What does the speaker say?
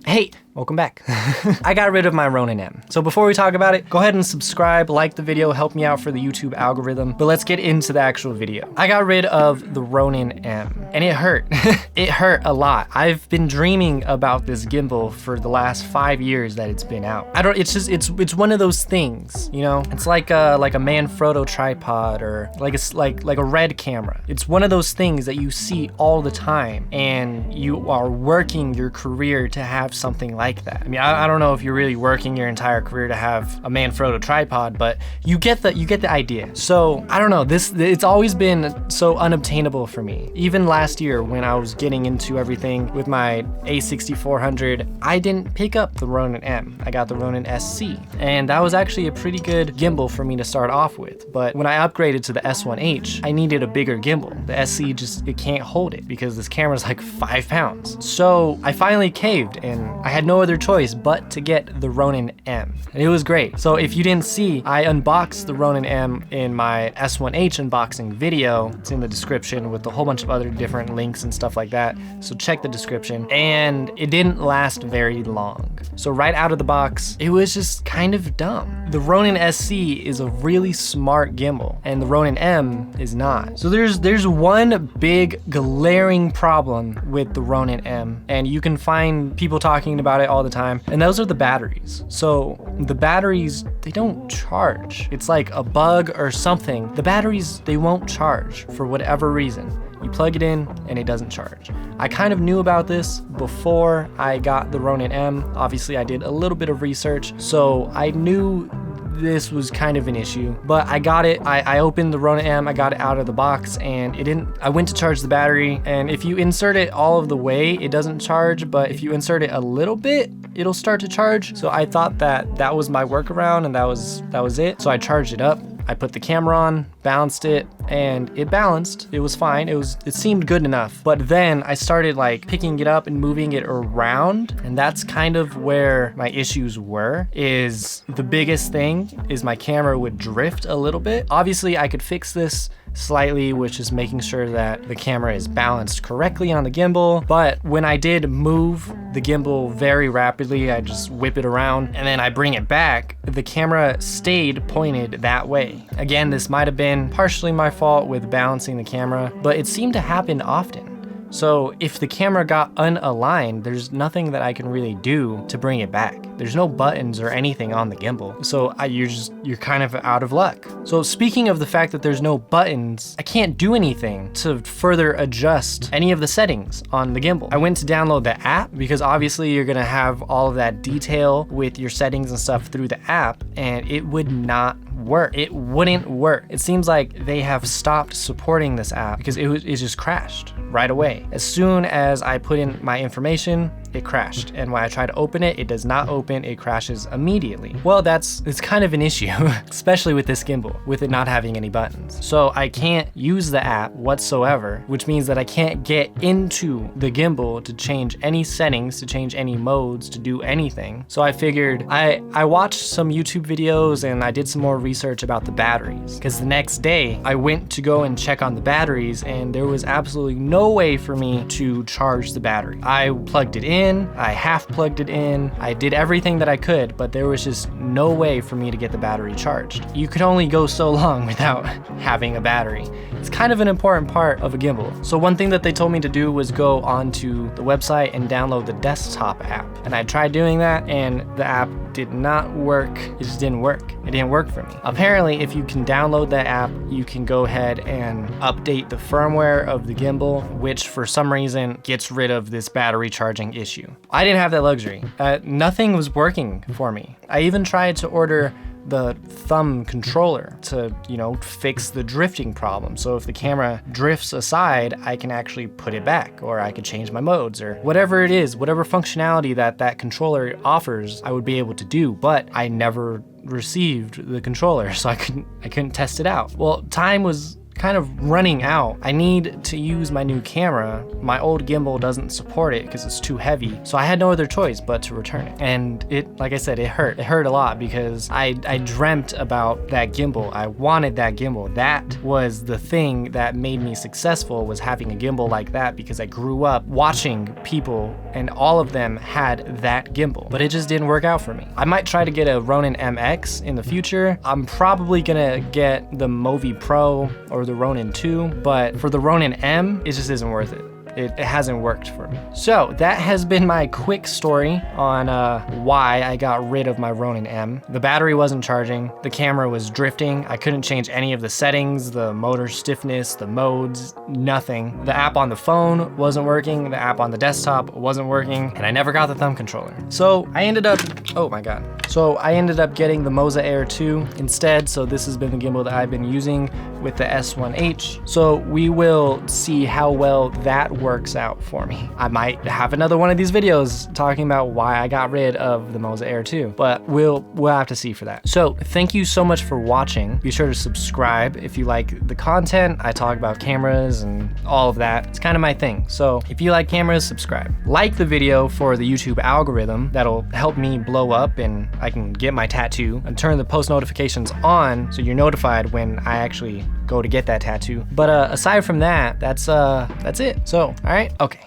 Hey, welcome back. I got rid of my ronin-m. So before we talk about it, go ahead and subscribe, like the video, help me out for the YouTube algorithm. But let's get into the actual video. I got rid of the ronin-m and it hurt. It hurt a lot. I've been dreaming about this gimbal for the last 5 years that it's been out. It's one of those things, you know? It's like a Manfrotto tripod or like a Red camera. It's one of those things that you see all the time and you are working your career to have something like that. I mean, I don't know if you're really working your entire career to have a Manfrotto tripod, but you get the idea. So I don't know, it's always been so unobtainable for me. Even last year when I was getting into everything with my A6400, I didn't pick up the Ronin-m. I got the Ronin-sc, and that was actually a pretty good gimbal for me to start off with. But when I upgraded to the S1H, I needed a bigger gimbal. The SC it can't hold it because this camera's like 5 pounds. So I finally caved and I had no other choice but to get the ronin-m. And it was great. So if you didn't see, I unboxed the ronin-m in my S1H unboxing video. It's in the description with a whole bunch of other different links and stuff like that. So check the description. And it didn't last very long. So right out of the box, it was just kind of dumb. The Ronin-sc is a really smart gimbal and the Ronin-m is not. So there's one big glaring problem with the Ronin-m, and you can find people talking about it all the time, and those are the batteries. So the batteries, they don't charge. It's like a bug or something. The batteries, they won't charge for whatever reason. You plug it in and it doesn't charge. I kind of knew about this before I got the Ronin-m. Obviously I did a little bit of research, so I knew this was kind of an issue, but I got it. I opened the Ronin-m, I got it out of the box, and I went to charge the battery, and if you insert it all of the way, it doesn't charge, but if you insert it a little bit, it'll start to charge. So I thought that was my workaround, and that was it. So I charged it up. I put the camera on, balanced it, and it balanced. It was fine. It seemed good enough. But then I started like picking it up and moving it around, and that's kind of where my issues were. Is the biggest thing is my camera would drift a little bit. Obviously, I could fix this slightly, which is making sure that the camera is balanced correctly on the gimbal. But when I did move the gimbal very rapidly, I just whip it around and then I bring it back, the camera stayed pointed that way. Again, this might have been partially my fault with balancing the camera, but it seemed to happen often. So if the camera got unaligned, there's nothing that I can really do to bring it back. There's no buttons or anything on the gimbal. So you're kind of out of luck. So speaking of the fact that there's no buttons, I can't do anything to further adjust any of the settings on the gimbal. I went to download the app because obviously you're gonna have all of that detail with your settings and stuff through the app, and it would not work. It wouldn't work. It seems like they have stopped supporting this app because it just crashed right away. As soon as I put in my information, it crashed. And when I try to open it, it does not open, it crashes immediately. Well, it's kind of an issue, especially with this gimbal, with it not having any buttons. So I can't use the app whatsoever, which means that I can't get into the gimbal to change any settings, to change any modes, to do anything. So I figured, I watched some YouTube videos and I did some more research about the batteries, because the next day I went to go and check on the batteries and there was absolutely no way for me to charge the battery. I plugged it in, I half plugged it in, I did everything that I could, but there was just no way for me to get the battery charged. You could only go so long without having a battery. It's kind of an important part of a gimbal. So one thing that they told me to do was go onto the website and download the desktop app. And I tried doing that and the app did not work. It just didn't work. It didn't work for me. Apparently, if you can download that app, you can go ahead and update the firmware of the gimbal, which for some reason gets rid of this battery charging issue. I didn't have that luxury. Nothing was working for me. I even tried to order the thumb controller to, fix the drifting problem. So if the camera drifts aside, I can actually put it back, or I could change my modes, or whatever it is, whatever functionality that controller offers, I would be able to do, but I never received the controller, so I couldn't test it out. Well, time was kind of running out. I need to use my new camera. My old gimbal doesn't support it because it's too heavy. So I had no other choice but to return it. And it, like I said, it hurt. It hurt a lot because I dreamt about that gimbal. I wanted that gimbal. That was the thing that made me successful, was having a gimbal like that, because I grew up watching people and all of them had that gimbal, but it just didn't work out for me. I might try to get a Ronin-MX in the future. I'm probably gonna get the Movi Pro or the Ronin 2, but for the Ronin-M, it just isn't worth it. It hasn't worked for me. So that has been my quick story on why I got rid of my Ronin-M. The battery wasn't charging, the camera was drifting, I couldn't change any of the settings, the motor stiffness, the modes, nothing. The app on the phone wasn't working, the app on the desktop wasn't working, and I never got the thumb controller. So I ended up, oh my God. So I ended up getting the Moza Air 2 instead, so this has been the gimbal that I've been using with the S1H. So we will see how well that works out for me. I might have another one of these videos talking about why I got rid of the Moza Air 2, but we'll have to see for that. So thank you so much for watching. Be sure to subscribe if you like the content. I talk about cameras and all of that. It's kind of my thing. So if you like cameras, subscribe. Like the video for the YouTube algorithm. That'll help me blow up and I can get my tattoo, and turn the post notifications on so you're notified when I actually go to get that tattoo. But aside from that, that's it. So, all right, okay.